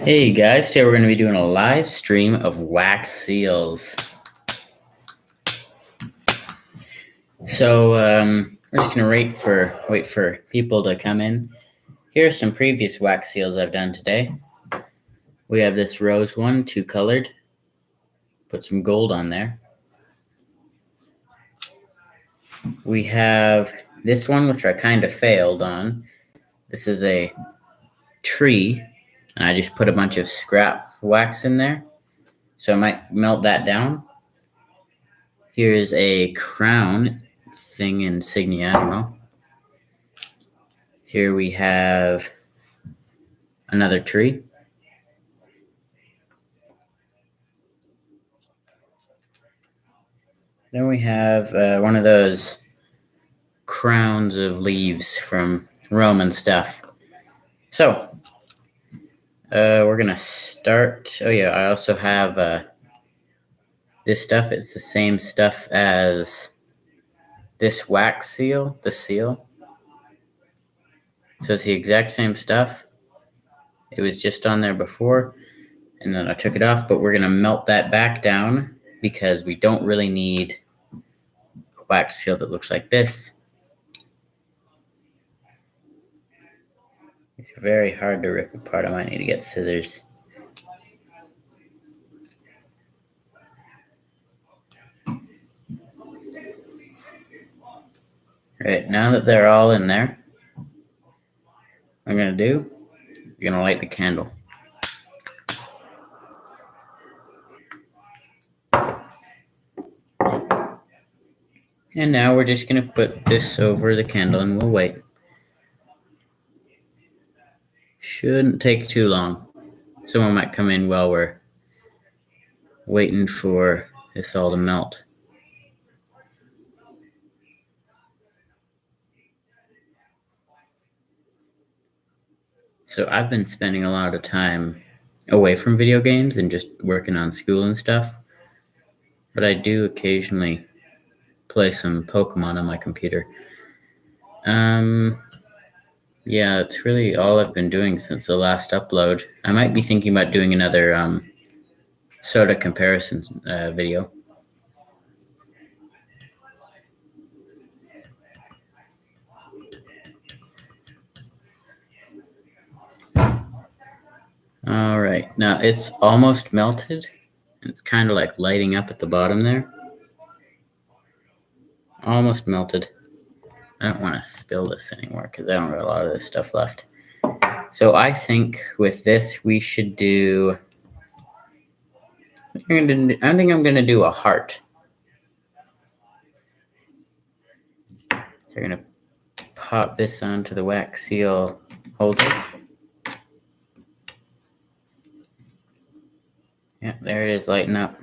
Hey guys, today we're going to be doing a live stream of wax seals. So we're just going to wait for people to come in. Here are some previous wax seals I've done today. We have this rose one, two colored. Put some gold on there. We have this one, which I kind of failed on. This is a tree, and I just put a bunch of scrap wax in there. So I might melt that down. Here's a crown thing insignia, I don't know. Here we have another tree. Then we have one of those crowns of leaves from Roman stuff. So, we're going to start. Oh, yeah, I also have this stuff. It's the same stuff as this wax seal, the seal. So it's the exact same stuff. It was just on there before, and then I took it off, but we're going to melt that back down because we don't really need a wax seal that looks like this. It's very hard to rip apart. I might need to get scissors. Right, now that they're all in there, what I'm going to do, I'm going to light the candle. And now we're just going to put this over the candle and we'll wait. Shouldn't take too long. Someone might come in while we're waiting for this all to melt. So I've been spending a lot of time away from video games and just working on school and stuff. But I do occasionally play some Pokemon on my computer. Yeah, that's really all I've been doing since the last upload. I might be thinking about doing another soda comparison video. All right, now it's almost melted. It's kind of like lighting up at the bottom there. Almost melted. I don't want to spill this anymore because I don't got a lot of this stuff left. So I think with this we should do. I think I'm gonna do a heart. We're gonna pop this onto the wax seal holder. Yeah, there it is, lighting up.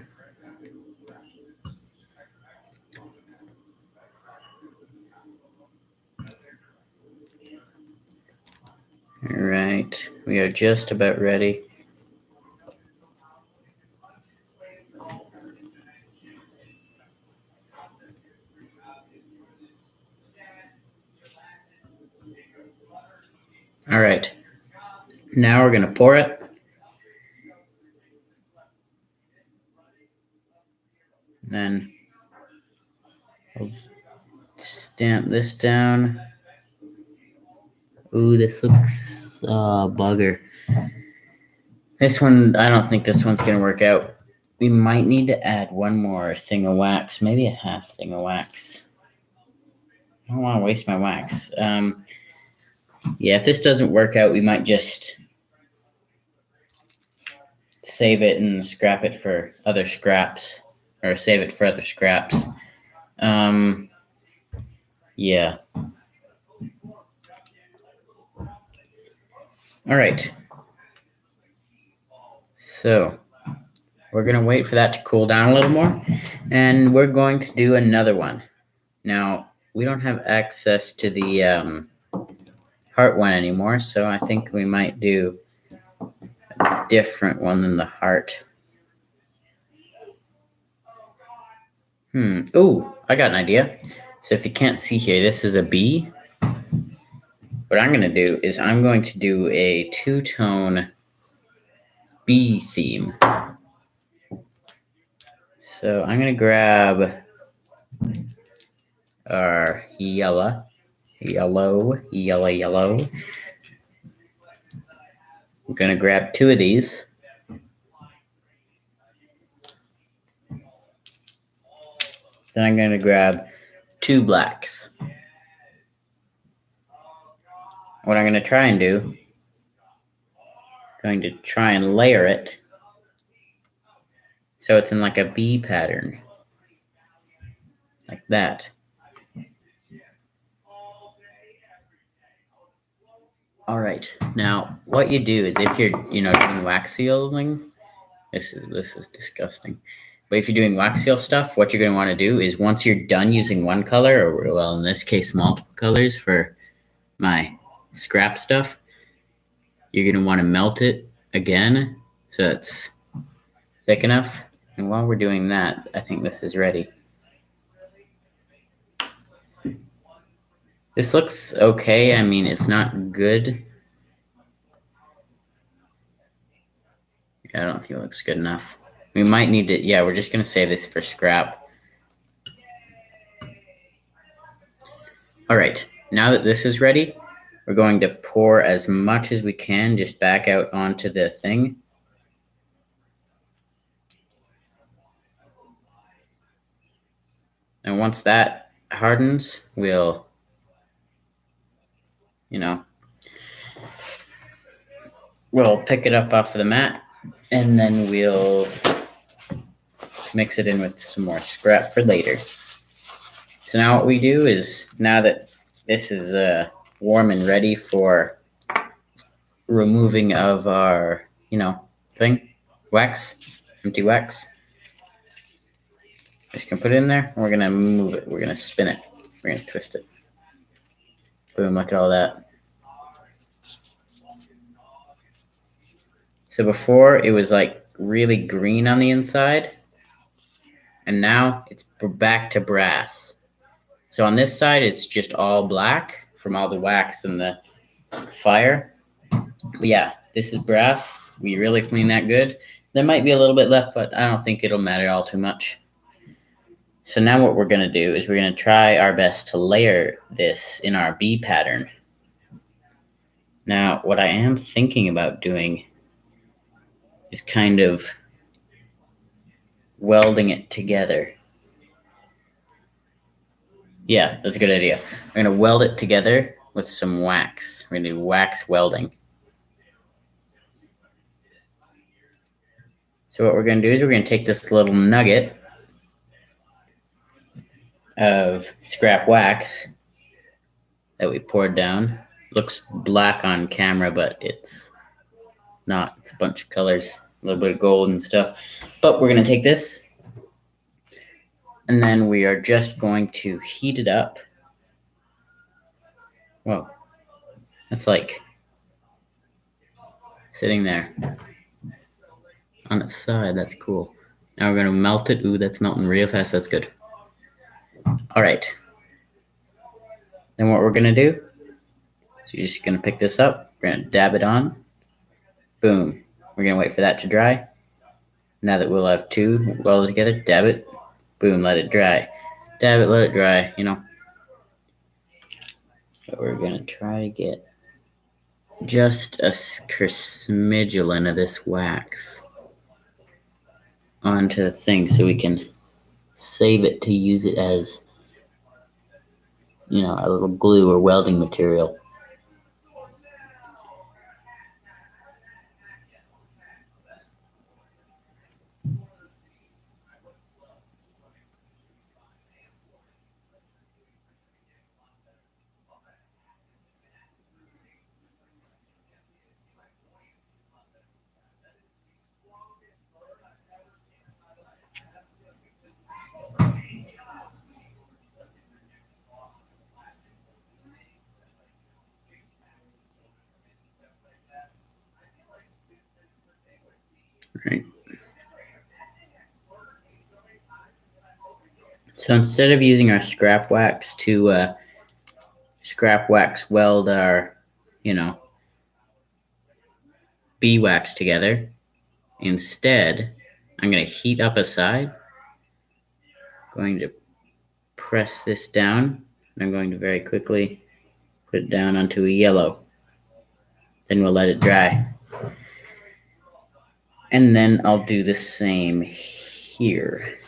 All right, we are just about ready. All right, now we're gonna pour it. And then I'll stamp this down. Ooh, this looks bugger. This one, I don't think this one's gonna work out. We might need to add one more thing of wax, maybe a half thing of wax. I don't want to waste my wax. Yeah, if this doesn't work out, we might just save it and scrap it for other scraps, or save it for other scraps. Yeah. All right. So we're going to wait for that to cool down a little more, and we're going to do another one. Now, we don't have access to the heart one anymore, so I think we might do a different one than the heart. Oh, I got an idea. So if you can't see here, this is a B. What I'm going to do is I'm going to do a two-tone bee theme. So I'm going to grab our yellow. I'm going to grab 2 of these. Then I'm going to grab 2 blacks. What I'm going to try and do, going to try and layer it so it's in like a bee pattern. Like that. All right. Now, what you do is if you're, doing wax sealing, this is disgusting. But if you're doing wax seal stuff, what you're going to want to do is once you're done using one color, or well, in this case, multiple colors for my scrap stuff, you're going to want to melt it again so it's thick enough. And while we're doing that, I think this is ready. This looks okay. I mean, it's not good. I don't think it looks good enough. We might need to, yeah, we're just going to save this for scrap. All right, now that this is ready, we're going to pour as much as we can just back out onto the thing. And once that hardens, we'll, we'll pick it up off of the mat, and then we'll mix it in with some more scrap for later. So now what we do is, now that this is warm and ready for removing of our, thing, wax, empty wax, just gonna put it in there, and we're gonna move it, we're gonna spin it, we're gonna twist it. Boom, look at all that. So before it was like really green on the inside, and now it's back to brass. So on this side, it's just all black from all the wax and the fire. But yeah, this is brass. We really clean that good. There might be a little bit left, but I don't think it'll matter all too much. So now what we're going to do is we're going to try our best to layer this in our bee pattern. Now, what I am thinking about doing is kind of welding it together. Yeah, that's a good idea. We're going to weld it together with some wax. We're going to do wax welding. So what we're going to do is we're going to take this little nugget of scrap wax that we poured down. Looks black on camera, but it's not. It's a bunch of colors, a little bit of gold and stuff. But we're going to take this, and then we are just going to heat it up. Whoa, that's like sitting there on its side. That's cool. Now we're going to melt it. Ooh, that's melting real fast. That's good. All right. Then what we're going to do is you're just going to pick this up. We're going to dab it on. Boom. We're going to wait for that to dry. Now that we'll have 2 welded together, dab it. Boom, let it dry. Dab it, let it dry, But we're going to try to get just a smidgen of this wax onto the thing so we can save it to use it as, a little glue or welding material. Right. So instead of using our scrap wax to scrap wax weld our, bee wax together, instead, I'm going to heat up a side. Going to press this down. I'm going to very quickly put it down onto a yellow. Then we'll let it dry. And then I'll do the same here.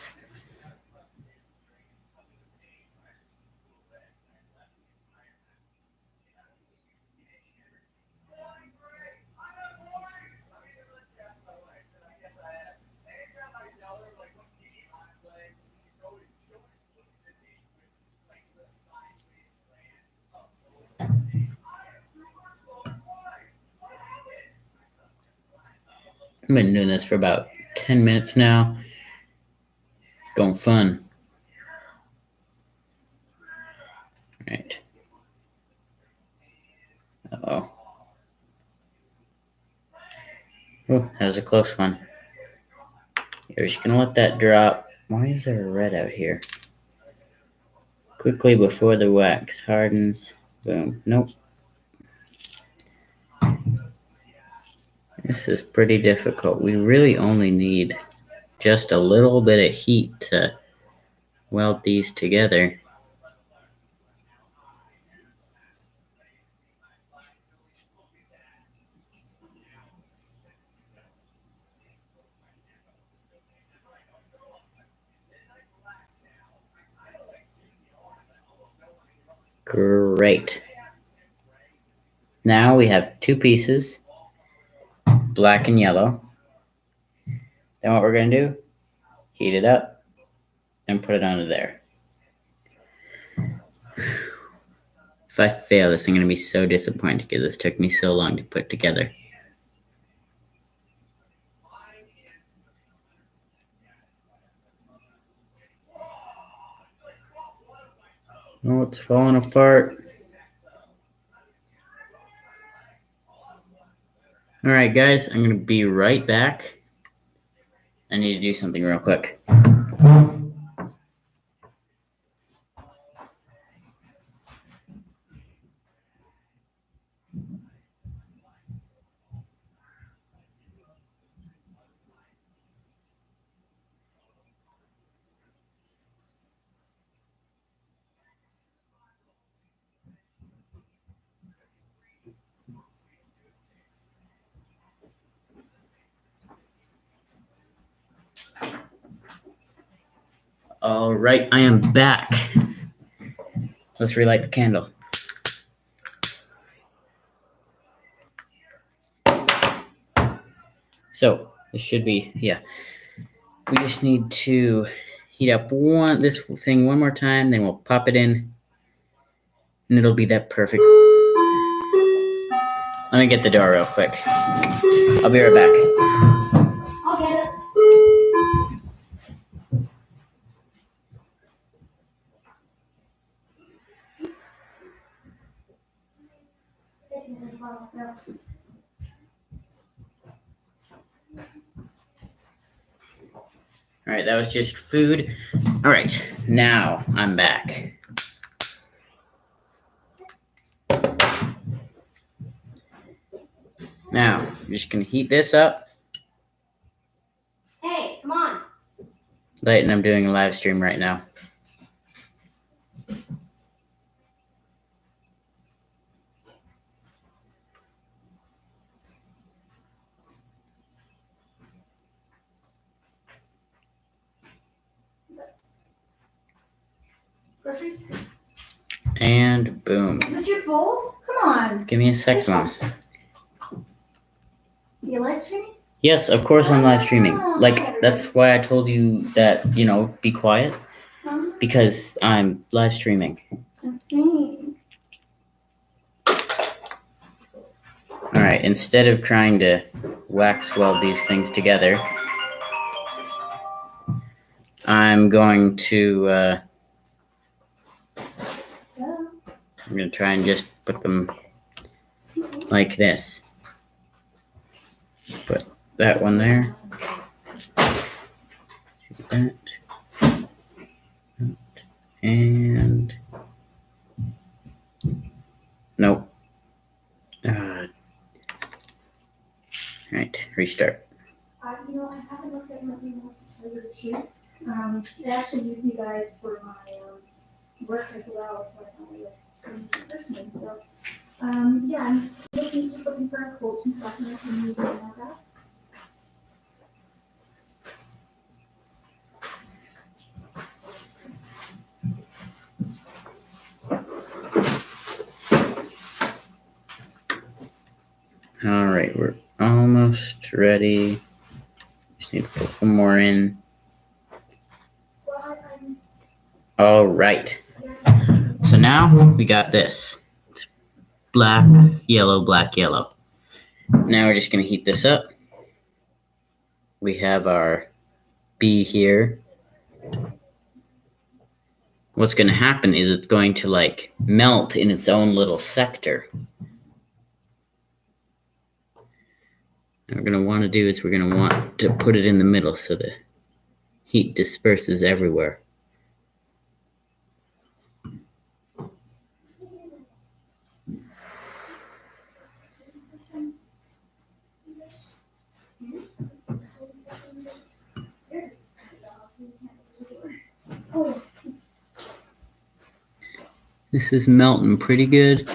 I've been doing this for about 10 minutes now. It's going fun. All right. Uh-oh. Oh, that was a close one. You're just gonna let that drop. Why is there a red out here? Quickly before the wax hardens. Boom. Nope. This is pretty difficult. We really only need just a little bit of heat to weld these together. Great. Now we have two pieces, black and yellow. Then what we're going to do, heat it up and put it onto there. If I fail this, I'm going to be so disappointed because this took me so long to put together. Oh, it's falling apart. All right, guys, I'm going to be right back. I need to do something real quick. All right, I am back. Let's relight the candle. So this should be, yeah. We just need to heat up this thing one more time, then we'll pop it in, and it'll be that perfect. Let me get the door real quick. I'll be right back. I'll get it. All right, that was just food. All right, now I'm back. Now, I'm just going to heat this up. Hey, come on. Light, I'm doing a live stream right now. Groceries? And boom. Is this your bowl? Come on. Give me a sec, Mom. You live streaming? Yes, of course I'm live streaming. Like, that's why I told you that, be quiet. Because I'm live streaming. I'm seeing. All right, instead of trying to wax weld these things together, I'm going to try and just put them like this. Put that one there. That. And nope. Right, restart. You I haven't looked at my emails to tell you the truth. I actually use you guys for my work as well, so I don't really come to personally. So, yeah, I'm just looking for a quote and stuff, and so you know that. All right, we're almost ready. Just need to put one more in. Well, All right. So now we got this. It's black, yellow, black, yellow. Now we're just going to heat this up. We have our bee here. What's going to happen is it's going to like melt in its own little sector. What we're going to want to do is we're going to want to put it in the middle so the heat disperses everywhere. This is melting pretty good.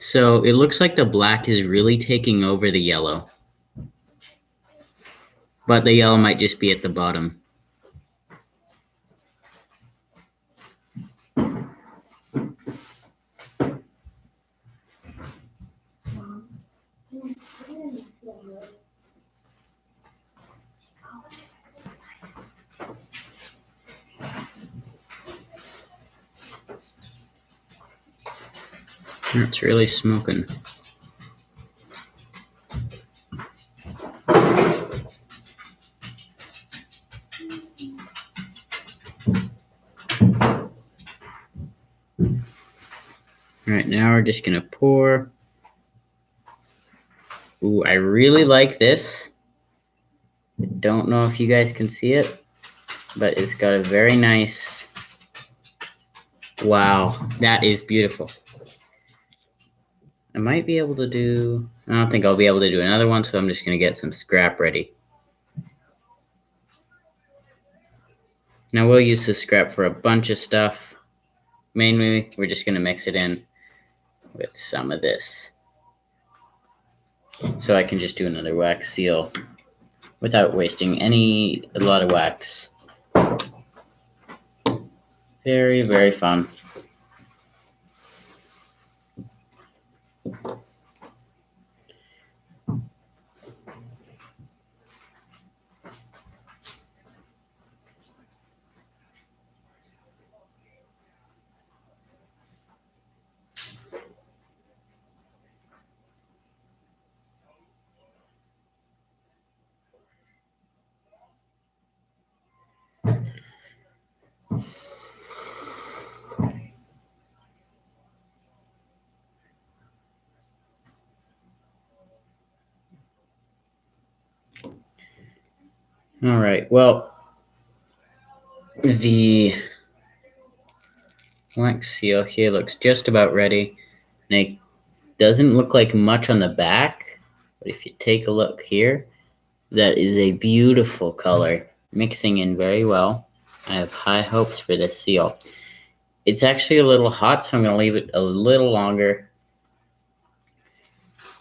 So it looks like the black is really taking over the yellow. But the yellow might just be at the bottom. It's really smoking. All right, now we're just gonna pour. Ooh, I really like this. I don't know if you guys can see it, but it's got a very nice. Wow, that is beautiful. I might be able to do. I don't think I'll be able to do another one, so I'm just gonna get some scrap ready. Now we'll use the scrap for a bunch of stuff. Mainly, we're just gonna mix it in with some of this. So I can just do another wax seal without wasting a lot of wax. Very, very fun. All right, well, the wax seal here looks just about ready. And it doesn't look like much on the back, but if you take a look here, that is a beautiful color, mixing in very well. I have high hopes for this seal. It's actually a little hot, so I'm going to leave it a little longer.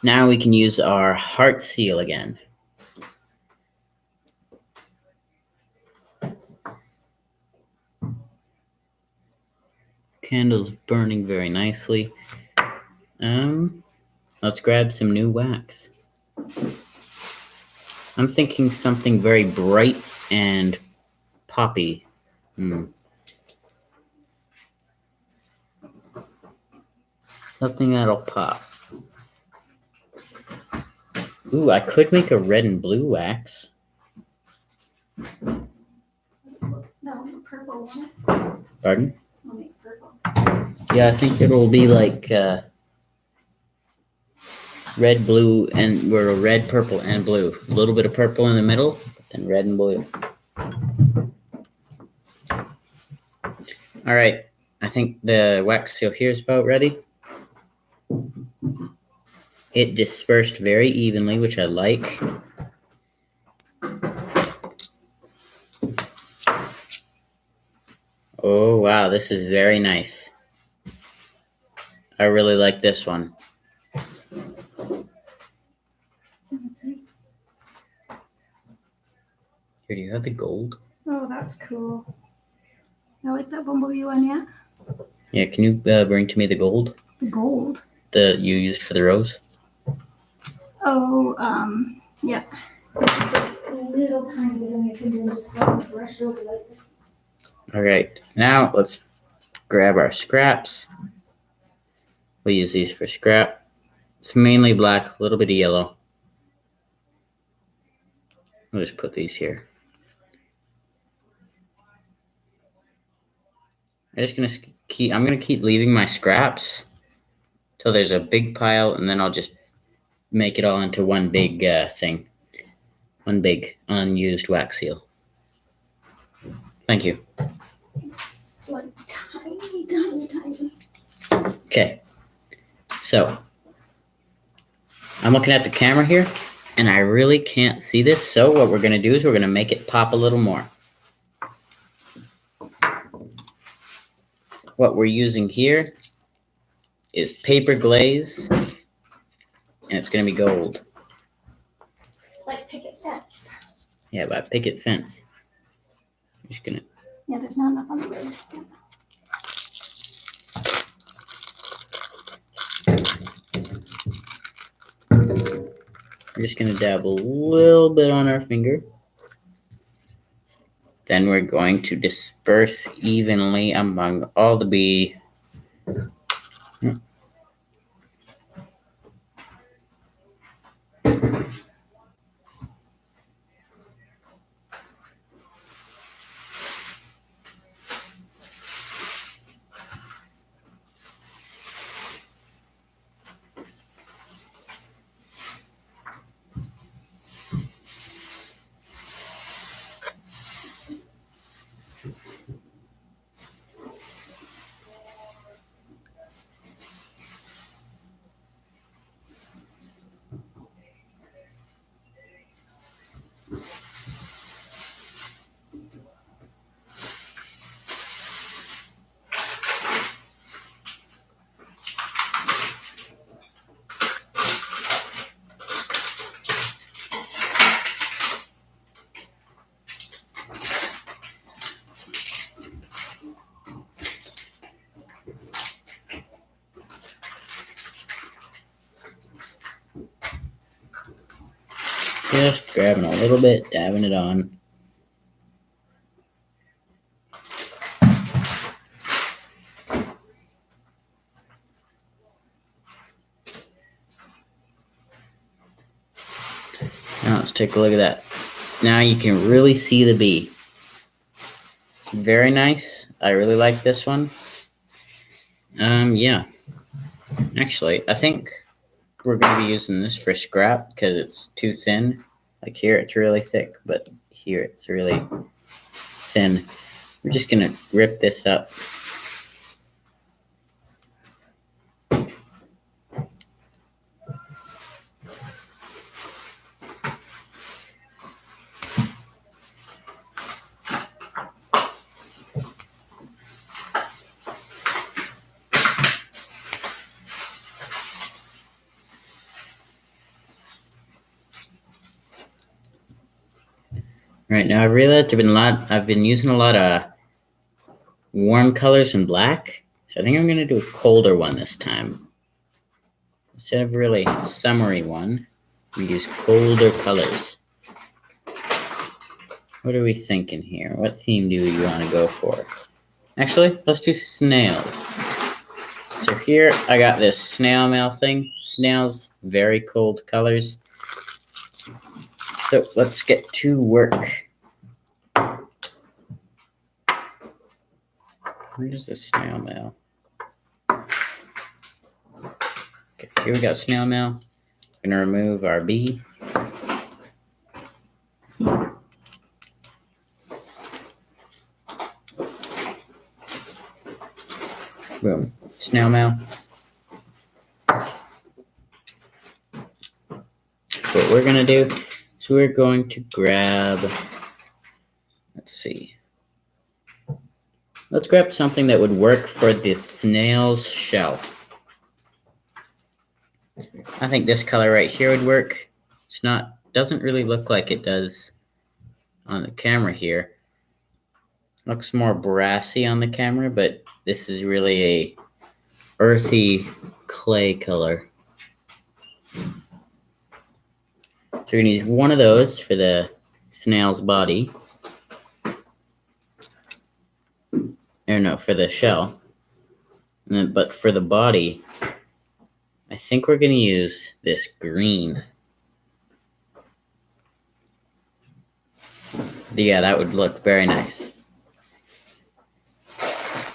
Now we can use our heart seal again. Candle's burning very nicely. Let's grab some new wax. I'm thinking something very bright and poppy. Something that'll pop. Ooh, I could make a red and blue wax. No, purple one. Pardon? I'll make purple. Yeah, I think it'll be like red, blue, and we're red, purple, and blue. A little bit of purple in the middle, and red and blue. All right, I think the wax seal here is about ready. It dispersed very evenly, which I like. Oh, wow, this is very nice. I really like this one. Let's see. Here, do you have the gold? Oh, that's cool. I like that bumblebee one, yeah? Yeah, can you bring to me the gold The gold. that you used for the rose? Oh, yeah. So just like a little tiny bit on your finger and just like brush over lightly. All right, now let's grab our scraps. We'll use these for scrap. It's mainly black, a little bit of yellow. I'll just put these here. I'm gonna keep leaving my scraps till there's a big pile, and then I'll just make it all into one big thing. One big unused wax seal. Thank you. It's like tiny, tiny, tiny. Okay. So, I'm looking at the camera here, and I really can't see this, so what we're gonna do is we're gonna make it pop a little more. What we're using here is paper glaze, and it's gonna be gold. It's like picket fence. Yeah, by picket fence. I'm just gonna. Yeah, there's not enough on the road. We're just gonna dab a little bit on our finger. Then we're going to disperse evenly among all the bee. Just grabbing a little bit, dabbing it on. Now let's take a look at that. Now you can really see the bee. Very nice. I really like this one. Yeah. Actually, I think we're going to be using this for scrap because it's too thin. Like here, it's really thick, but here it's really thin. We're just going to rip this up. Right now, I realized I've been using a lot of warm colors and black. So I think I'm going to do a colder one this time. Instead of really summery one, we use colder colors. What are we thinking here? What theme do you want to go for? Actually, let's do snails. So here I got this snail mail thing. Snails, very cold colors. So let's get to work. Where's the snail mail? Okay, here we got snail mail. I'm gonna remove our bee. snail mail. What we're gonna do is we're going to grab, let's see. Let's grab something that would work for the snail's shell. I think this color right here would work. Doesn't really look like it does on the camera here. Looks more brassy on the camera, but this is really a earthy clay color. So we're gonna use one of those for the snail's body. Or no, for the shell. But for the body, I think we're gonna use this green. Yeah, that would look very nice.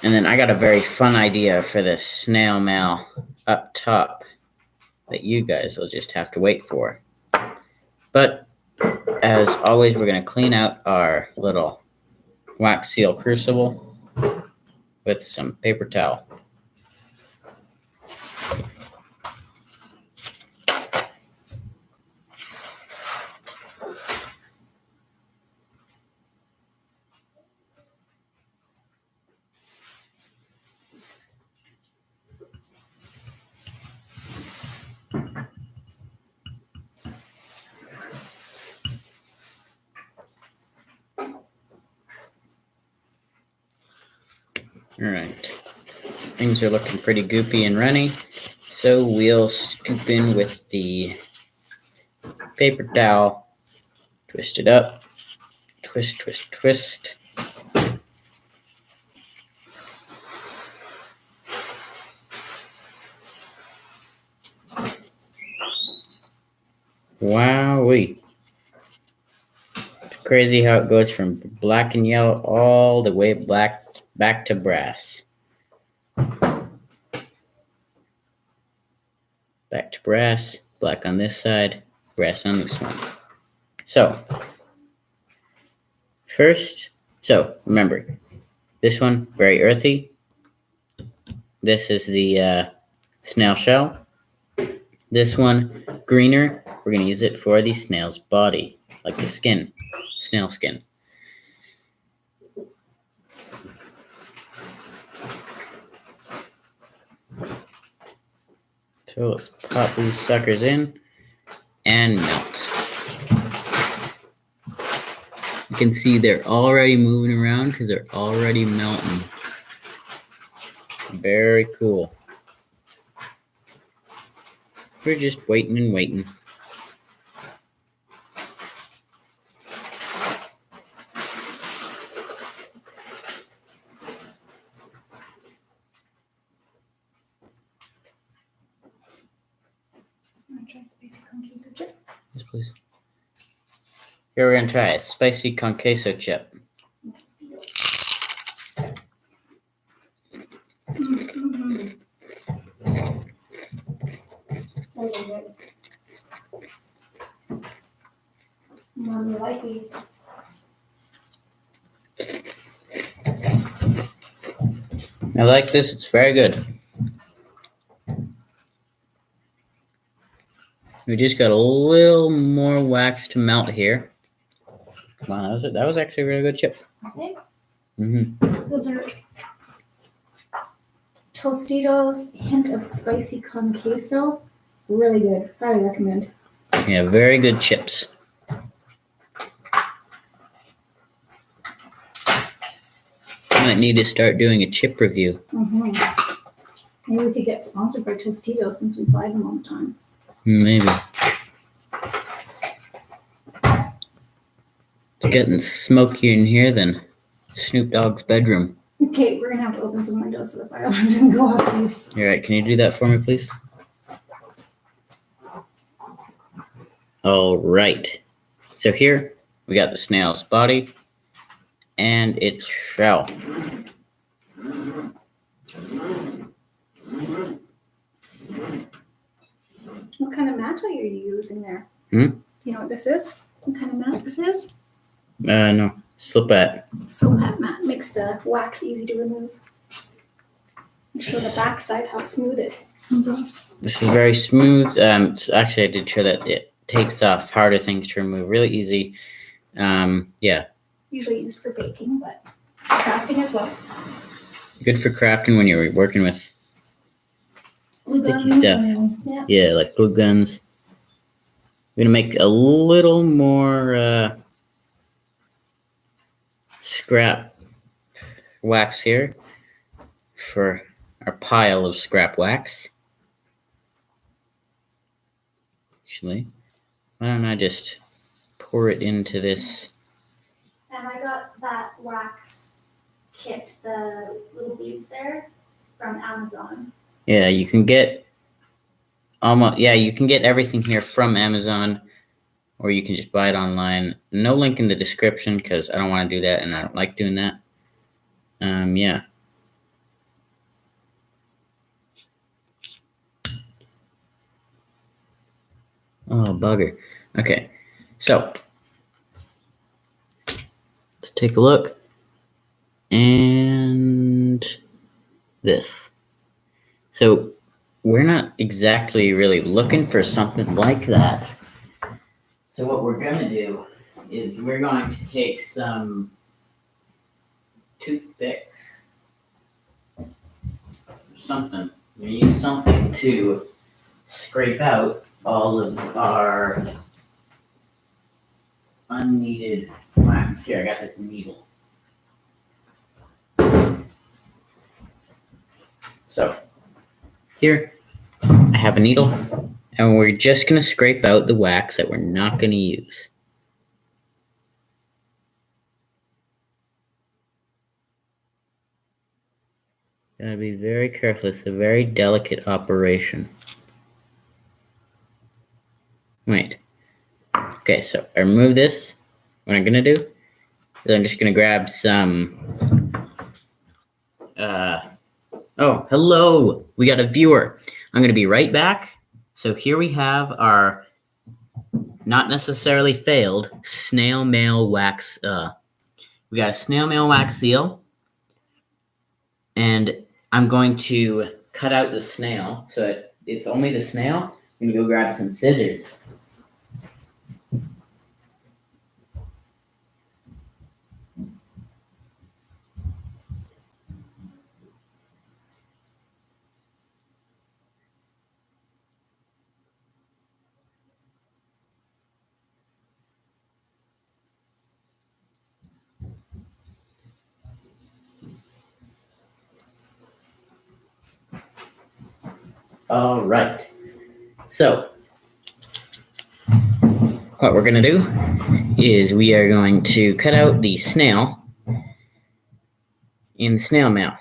And then I got a very fun idea for the snail mail up top that you guys will just have to wait for. But as always, we're gonna clean out our little wax seal crucible with some paper towel. All right, things are looking pretty goopy and runny, so we'll scoop in with the paper towel, twist it up, twist, twist, twist. Wowee. It's crazy how it goes from black and yellow all the way back to brass. Back to brass, black on this side, brass on this one. So remember, this one, very earthy. This is the snail shell. This one, greener. We're going to use it for the snail's body, like the skin, snail skin. So let's pop these suckers in and melt. You can see they're already moving around because they're already melting. Very cool. We're just waiting and waiting. Want to try spicy con queso chip? Yes, please. Here we're gonna try a spicy con queso chip. Mm-hmm. Very good. More likely. I like this. It's very good. We just got a little more wax to melt here. Wow, that was actually a really good chip. Okay. Mm-hmm. Those are Tostitos hint of spicy con queso. Really good. Highly recommend. Yeah, very good chips. Might need to start doing a chip review. Mm-hmm. Maybe we could get sponsored by Tostitos since we buy them all the time. Maybe. It's getting smokier in here than Snoop Dogg's bedroom. Okay, we're gonna have to open some windows so the fire alarm doesn't go off, dude. All right, can you do that for me, please? All right. So here we got the snail's body and its shell. What kind of mat are you using there? Hmm? Do you know what this is? What kind of mat this is? No, slip that. So that mat makes the wax easy to remove. show the back side how smooth it comes off. This is very smooth. Actually, I did show that it takes off harder things to remove really easy. Yeah. Usually used for baking, but crafting as well. Good for crafting when you're working with sticky stuff. Yeah, like glue guns. I'm gonna make a little more scrap wax here for our pile of scrap wax. Actually, why don't I just pour it into this? And I got that wax kit, the little beads there, from Amazon. Yeah, you can get you can get everything here from Amazon, or you can just buy it online. No link in the description because I don't want to do that and I don't like doing that. Yeah. Oh, bugger. Okay, so let's take a look. And this. So we're not exactly really looking for something like that. So what we're going to do is we're going to take some toothpicks or something. We're going to use something to scrape out all of our unneeded wax. Here, I got this needle. So here, I have a needle, and we're just going to scrape out the wax that we're not going to use. Gotta be very careful. It's a very delicate operation. Wait. Okay, so I remove this. What I'm going to do is I'm just going to grab some... Oh, hello! We got a viewer. I'm going to be right back. So here we have our not necessarily failed snail mail wax. We got a snail mail wax seal. And I'm going to cut out the snail. So it's only the snail. I'm going to go grab some scissors. All right. So what we're going to do is we are going to cut out the snail in the snail mail.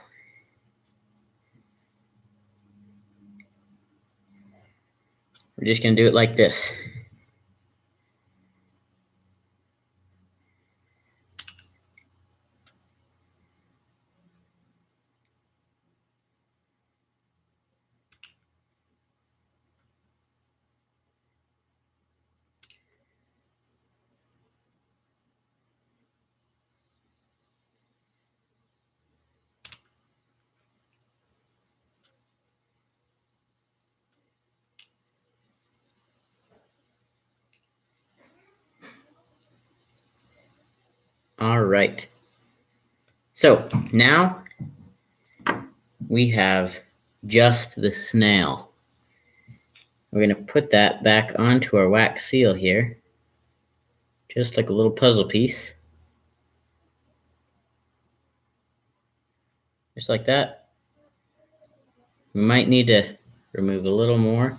We're just going to do it like this. All right. So now we have just the snail. We're going to put that back onto our wax seal here, just like a little puzzle piece. Just like that. We might need to remove a little more.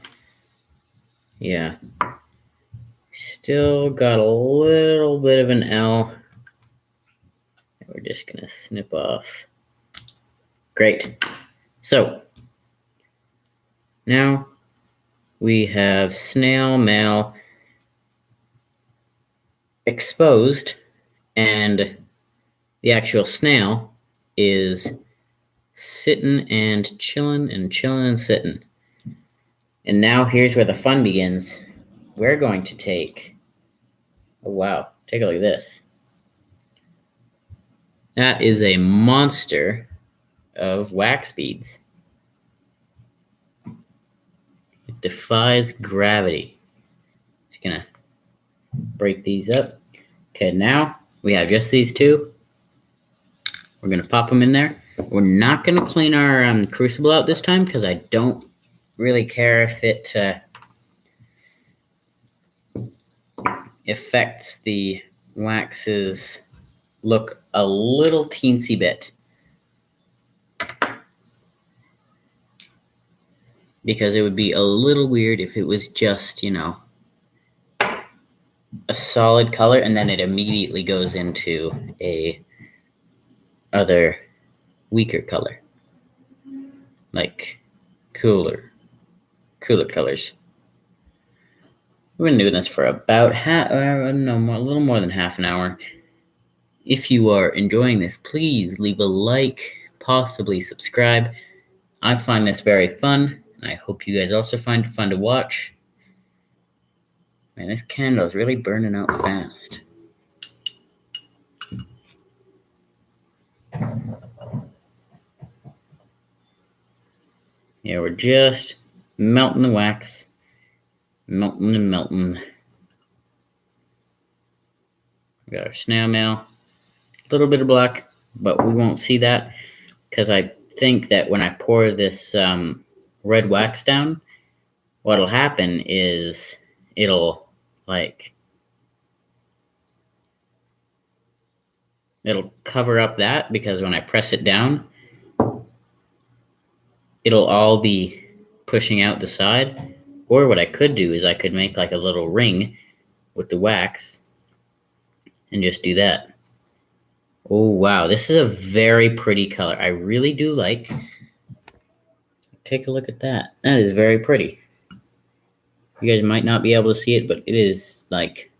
Yeah. Still got a little bit of an L. We're just going to snip off. Great. So now we have snail mail exposed, and the actual snail is sitting and chilling and chilling and sitting. And now here's where the fun begins. We're going to take, oh wow, take a look at this. That is a monster of wax beads. defies gravity. Just gonna break these up. Okay, now we have just these two. We're gonna pop them in there. We're not gonna clean our crucible out this time because I don't really care if it affects the wax's look a little teensy bit. Because it would be a little weird if it was just, a solid color and then it immediately goes into a other weaker color. Like cooler colors. We've been doing this for about a little more than half an hour. If you are enjoying this, please leave a like, possibly subscribe. I find this very fun, and I hope you guys also find it fun to watch. Man, this candle is really burning out fast. Yeah, we're just melting the wax. Melting and melting. We got our snail mail. A little bit of black, but we won't see that because I think that when I pour this red wax down, what'll happen is it'll cover up that, because when I press it down, it'll all be pushing out the side. Or what I could do is I could make like a little ring with the wax and just do that. Oh, wow. This is a very pretty color. I really do like. Take a look at that. That is very pretty. You guys might not be able to see it, but it is like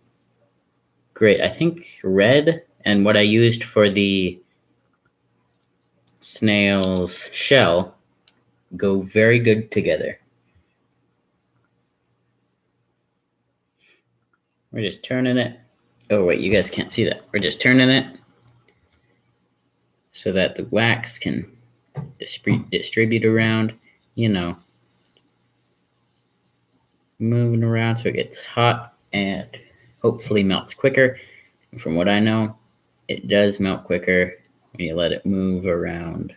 great. I think red and what I used for the snail's shell go very good together. We're just turning it. Oh, wait, you guys can't see that. We're just turning it so that the wax can distribute around, moving around so it gets hot and hopefully melts quicker. And from what I know, it does melt quicker when you let it move around.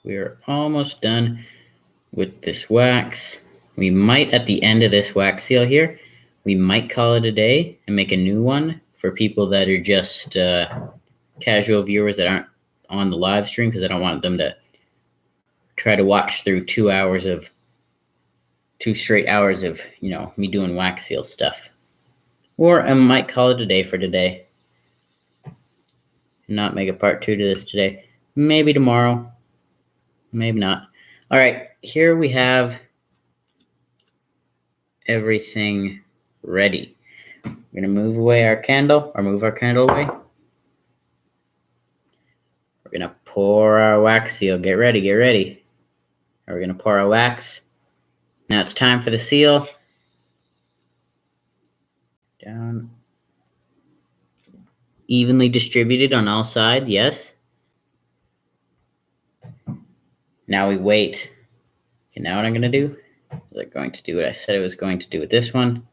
We are almost done with this wax. We might, at the end of this wax seal here, we might call it a day and make a new one for people that are just casual viewers that aren't on the live stream, because I don't want them to try to watch through 2 straight hours of, me doing wax seal stuff. Or I might call it a day for today. Not make a part 2 to this today. Maybe tomorrow. Maybe not. All right, here we have everything ready. We're going to move our candle away. We're going to pour our wax seal. Get ready. We're going to pour our wax. Now it's time for the seal. Down. Evenly distributed on all sides, yes. Now we wait. Okay, now what I'm going to do is I'm going to do what I said I was going to do with this one.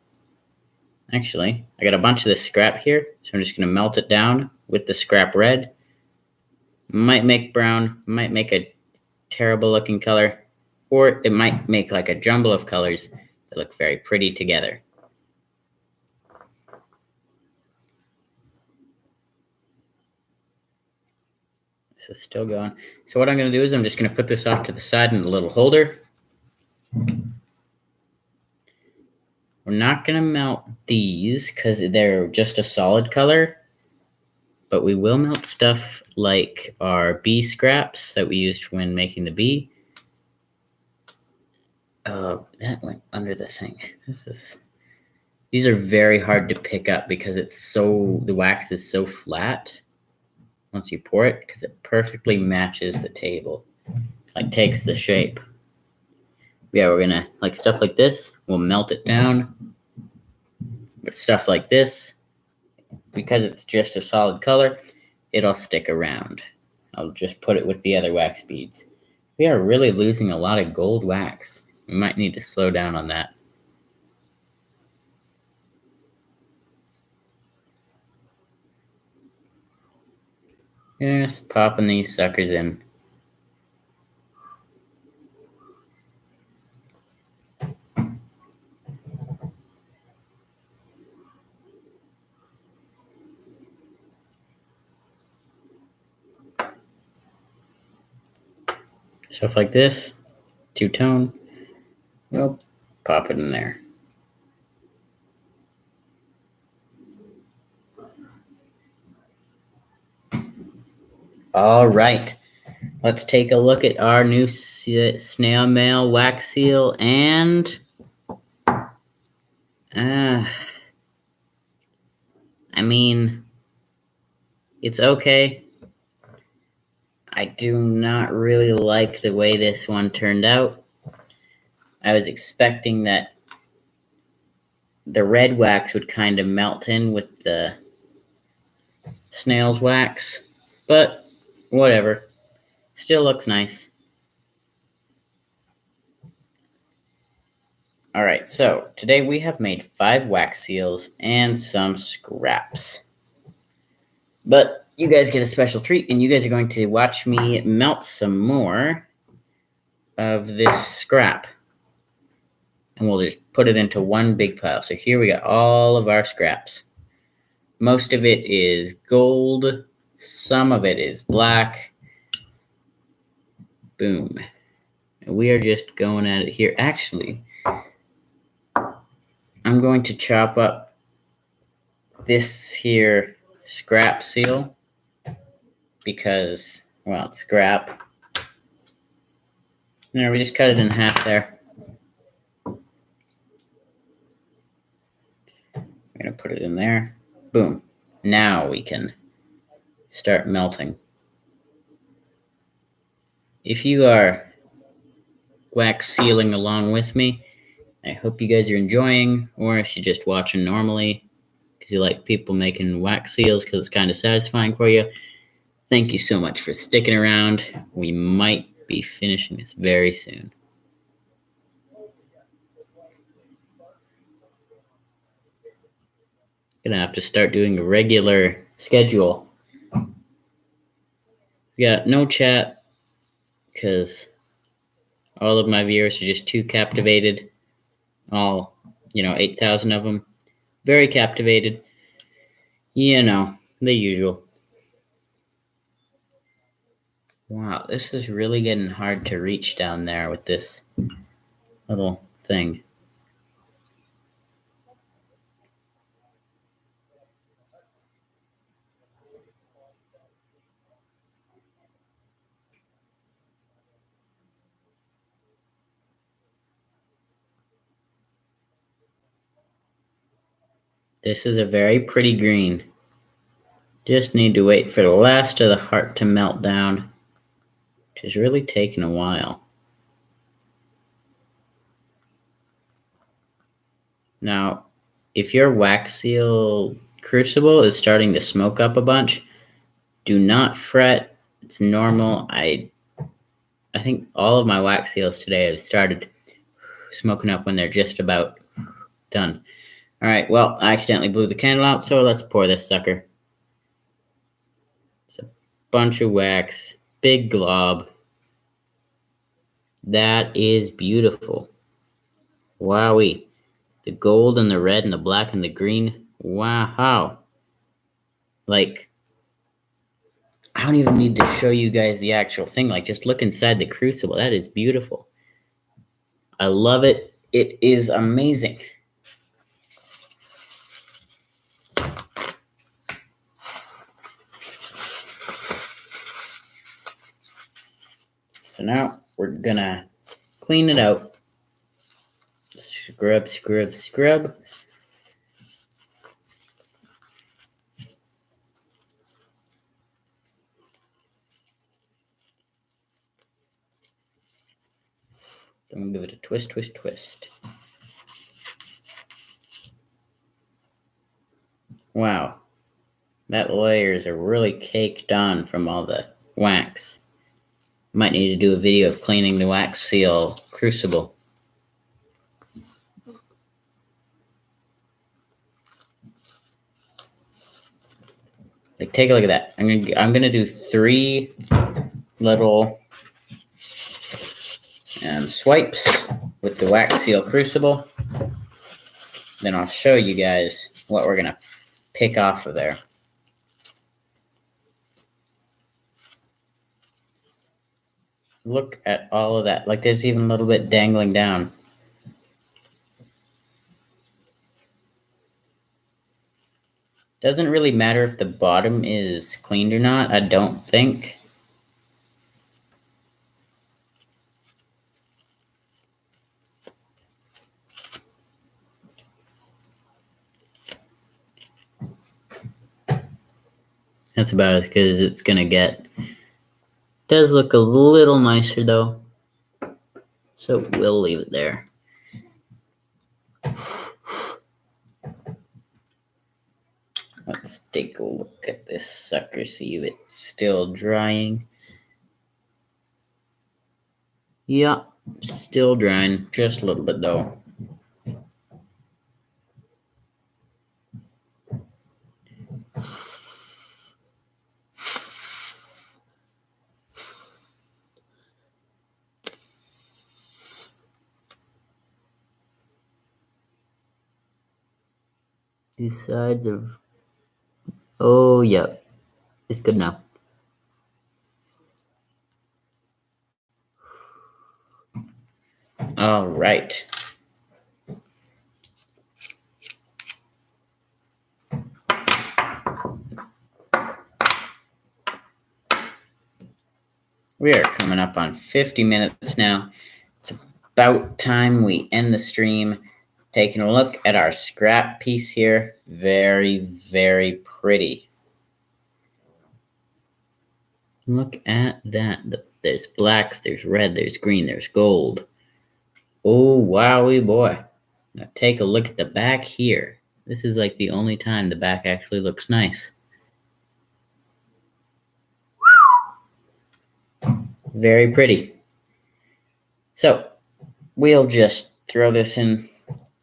Actually, I got a bunch of this scrap here, so I'm just going to melt it down with the scrap red. Might make brown, might make a terrible looking color, or it might make like a jumble of colors that look very pretty together. This is still going. So what I'm going to do is I'm just going to put this off to the side in a little holder. We're not going to melt these because they're just a solid color, but we will melt stuff like our bee scraps that we used when making the bee. That went under the thing. These are very hard to pick up because the wax is so flat once you pour it, because it perfectly matches the table, like takes the shape. Yeah, we're gonna, like stuff like this, we'll melt it down. With stuff like this, because it's just a solid color, it'll stick around. I'll just put it with the other wax beads. We are really losing a lot of gold wax. We might need to slow down on that. Just popping these suckers in. Stuff like this, two-tone, we'll pop it in there. All right, let's take a look at our new snail mail wax seal, and I mean, it's okay. I do not really like the way this one turned out. I was expecting that the red wax would kind of melt in with the snail's wax, but whatever. Still looks nice. All right, so today we have made 5 wax seals and some scraps. But you guys get a special treat, and you guys are going to watch me melt some more of this scrap. And we'll just put it into one big pile. So here we got all of our scraps. Most of it is gold. Some of it is black. Boom. And we are just going at it here. Actually, I'm going to chop up this here scrap seal because, well, it's scrap. There, we just cut it in half there. I'm going to put it in there. Boom. Now we can start melting. If you are wax sealing along with me, I hope you guys are enjoying, or if you're just watching normally because you like people making wax seals because it's kind of satisfying for you, thank you so much for sticking around. We might be finishing this very soon. Gonna have to start doing a regular schedule. We got no chat because all of my viewers are just too captivated. All, 8,000 of them. Very captivated. The usual. Wow, this is really getting hard to reach down there with this little thing. This is a very pretty green. Just need to wait for the last of the heart to melt down, which is really taking a while. Now, if your wax seal crucible is starting to smoke up a bunch, do not fret. It's normal. I think all of my wax seals today have started smoking up when they're just about done. All right, well, I accidentally blew the candle out, so let's pour this sucker. It's a bunch of wax, big glob. That is beautiful. Wowee. The gold and the red and the black and the green. Wow. Like, I don't even need to show you guys the actual thing. Like, just look inside the crucible. That is beautiful. I love it. It is amazing. So now we're gonna clean it out. Scrub. Then we'll give it a twist. Wow. That layers are really caked on from all the wax. Might need to do a video of cleaning the wax seal crucible. Like, take a look at that. I'm gonna do 3 little swipes with the wax seal crucible. Then I'll show you guys what we're gonna pick off of there. Look at all of that. Like, there's even a little bit dangling down. Doesn't really matter if the bottom is cleaned or not, I don't think. That's about as good as it's gonna get. Does look a little nicer though, so we'll leave it there. Let's take a look at this sucker, see if it's still drying. Yeah, still drying, just a little bit though. These sides of, oh yeah, it's good now. All right. We are coming up on 50 minutes now. It's about time we end the stream. Taking a look at our scrap piece here. Very, very pretty. Look at that. There's blacks, there's red, there's green, there's gold. Oh, wowie boy. Now take a look at the back here. This is like the only time the back actually looks nice. Very pretty. So we'll just throw this in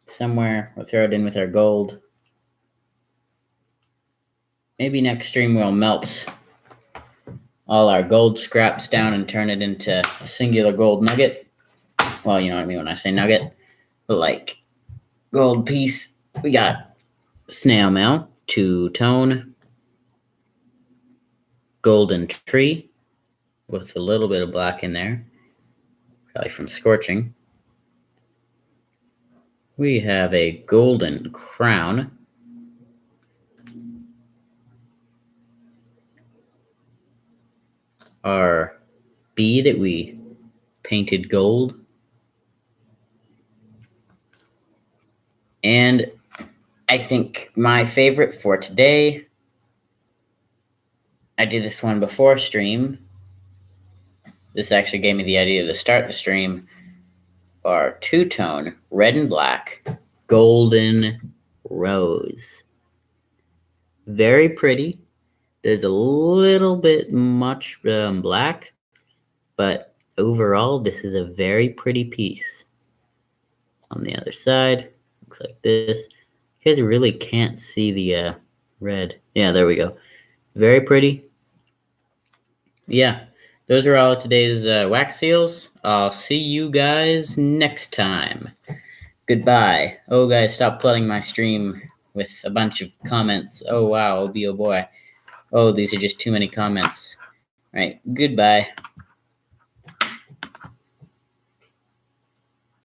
somewhere. We'll throw it in with our gold. Maybe next stream we'll melt all our gold scraps down and turn it into a singular gold nugget. Well, you know what I mean when I say nugget. But like gold piece, we got snail mail, 2-tone, golden tree with a little bit of black in there, probably from scorching. We have a golden crown. Our bee that we painted gold. And I think my favorite for today, I did this one before stream. This actually gave me the idea to start the stream. Our 2-tone, red and black, golden rose. Very pretty. There's a little bit much black, but overall, this is a very pretty piece. On the other side, looks like this. You guys really can't see the red. Yeah, there we go. Very pretty. Yeah, those are all of today's wax seals. I'll see you guys next time. Goodbye. Oh, guys, stop flooding my stream with a bunch of comments. Oh, wow. Oh, boy. Oh, these are just too many comments. All right. Goodbye.